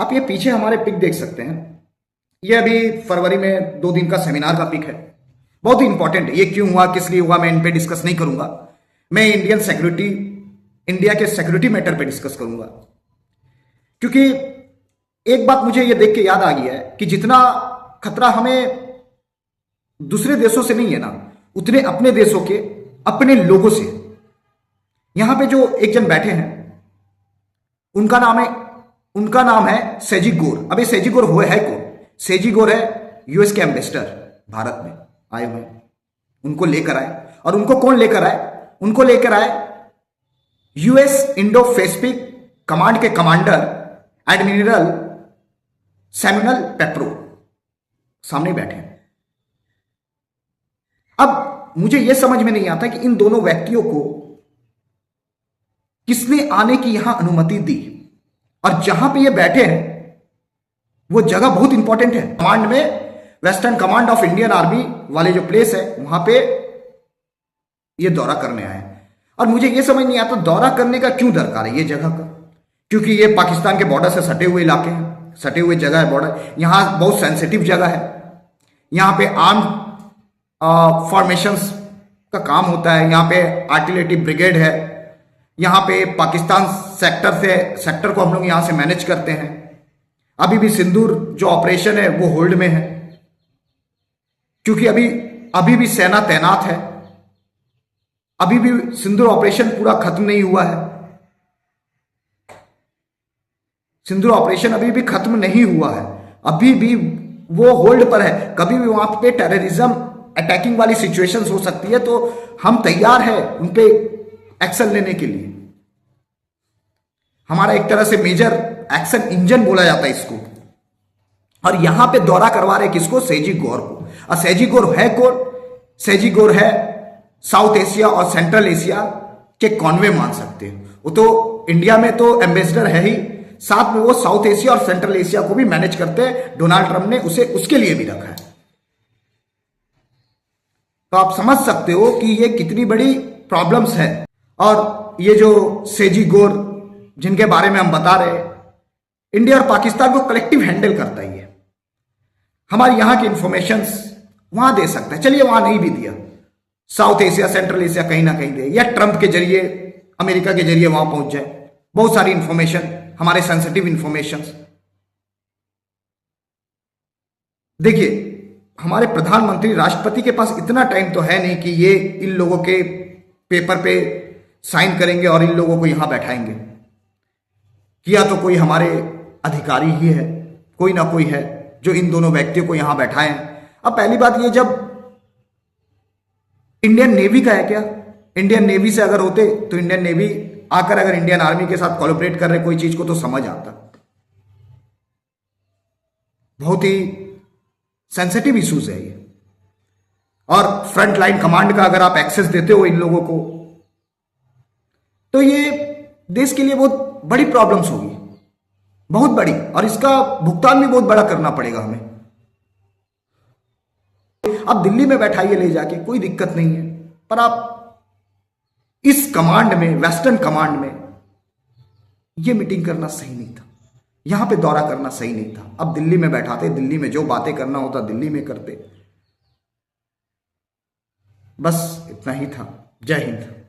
आप ये पीछे हमारे पिक देख सकते हैं। ये अभी फरवरी में 2 दिन का सेमिनार का पिक है, बहुत ही इंपॉर्टेंट है। ये क्यों हुआ, किस लिए हुआ, मैं इन पे डिस्कस नहीं करूंगा। मैं इंडिया के सिक्योरिटी मैटर पे डिस्कस करूंगा, क्योंकि एक बात मुझे ये देख के याद आ गया है कि जितना खतरा हमें दूसरे देशों से नहीं है ना, उतने अपने देशों के अपने लोगों से। यहां पे जो एक जन बैठे हैं, उनका नाम है सेजी गोर। अब ये सेजी गोर हुए है कौन? सेजी गोर है यूएस के एम्बेसडर, भारत में आए हुए हैं। उनको लेकर आए, और उनको कौन लेकर आए? उनको लेकर आए यूएस इंडो पैसिफिक कमांड के कमांडर एडमिरल सैमुअल पेप्रो सामने बैठे हैं। अब मुझे यह समझ में नहीं आता कि इन दोनों व्यक्तियों को किसने आने की यहां अनुमति दी, और जहां पे ये बैठे हैं वो जगह बहुत इंपॉर्टेंट है। कमांड में western command of Indian army वाले जो प्लेस है, वहां पे ये दौरा करने आए हैं। और मुझे ये समझ नहीं आता दौरा करने का क्यों दरकार है ये जगह का, क्योंकि ये पाकिस्तान के बॉर्डर से सटे हुए इलाके हैं, सटे हुए जगह है बॉर्डर। यहां बहुत सेंसिटिव जगह है, यहां पे आर्म फॉर्मेशंस का काम होता है, यहां पे आर्टिलरी ब्रिगेड है, यहां पे पाकिस्तान सेक्टर को हम लोग यहां से मैनेज करते हैं। अभी भी सिंदूर जो ऑपरेशन है वो होल्ड में है, क्योंकि अभी भी सेना तैनात है, अभी भी सिंदूर ऑपरेशन पूरा खत्म नहीं हुआ है। सिंदूर ऑपरेशन अभी भी खत्म नहीं हुआ है, अभी भी वो होल्ड पर है। कभी भी वहां पे टेररिज्म अटैकिंग वाली सिचुएशंस हो सकती है, तो हम तैयार है उन पे एक्शन लेने के लिए। हमारा एक तरह से मेजर एक्शन इंजन बोला जाता है इसको। और यहां पे दौरा करवा रहे किसको? सेजी गोर को। और सेजी गोर है कौन? सेजी गोर है साउथ एशिया और सेंट्रल एशिया के कॉन्वे मान सकते हैं। वो तो इंडिया में तो एम्बेसडर है ही, साथ में वो साउथ एशिया और सेंट्रल एशिया को भी मैनेज करते हैं। डोनाल्ड ट्रंप ने उसे उसके लिए भी रखा है। तो आप समझ सकते हो कि ये कितनी बड़ी प्रॉब्लम्स है। और ये जो सेजी गोर जिनके बारे में हम बता रहे हैं, इंडिया और पाकिस्तान को कलेक्टिव हैंडल करता ही है। हमारी यहां की इंफॉर्मेशंस वहां दे सकता है, चलिए वहां नहीं भी दिया, साउथ एशिया सेंट्रल एशिया कहीं ना कहीं दे, या ट्रंप के जरिए अमेरिका के जरिए वहां पहुंच जाए। बहुत सारी इंफॉर्मेशन, हमारे सेंसिटिव इंफॉर्मेशंस। देखिए, हमारे प्रधानमंत्री राष्ट्रपति के पास इतना टाइम तो है नहीं कि ये इन लोगों के पेपर पे साइन करेंगे और इन लोगों को यहां बैठाएंगे। किया तो कोई हमारे अधिकारी ही है, कोई ना कोई है जो इन दोनों व्यक्तियों को यहां बैठाए हैं। अब पहली बात, ये जब इंडियन नेवी का है क्या? इंडियन नेवी से अगर होते तो इंडियन नेवी आकर अगर इंडियन आर्मी के साथ कोलैबोरेट कर रहे कोई चीज को तो समझ आता। बहुत ही सेंसिटिव इश्यूज है ये। और फ्रंट लाइन कमांड का अगर आप एक्सेस देते हो इन लोगों को, तो ये देश के लिए बहुत बड़ी प्रॉब्लम्स होगी, बहुत बड़ी, और इसका भुगतान भी बहुत बड़ा करना पड़ेगा हमें। आप दिल्ली में बैठाइए ले जाके, कोई दिक्कत नहीं है, पर आप इस कमांड में, वेस्टर्न कमांड में यह मीटिंग करना सही नहीं था, यहां पे दौरा करना सही नहीं था। अब दिल्ली में बैठाते, दिल्ली में जो बातें करना होता दिल्ली में करते। बस इतना ही था। जय हिंद।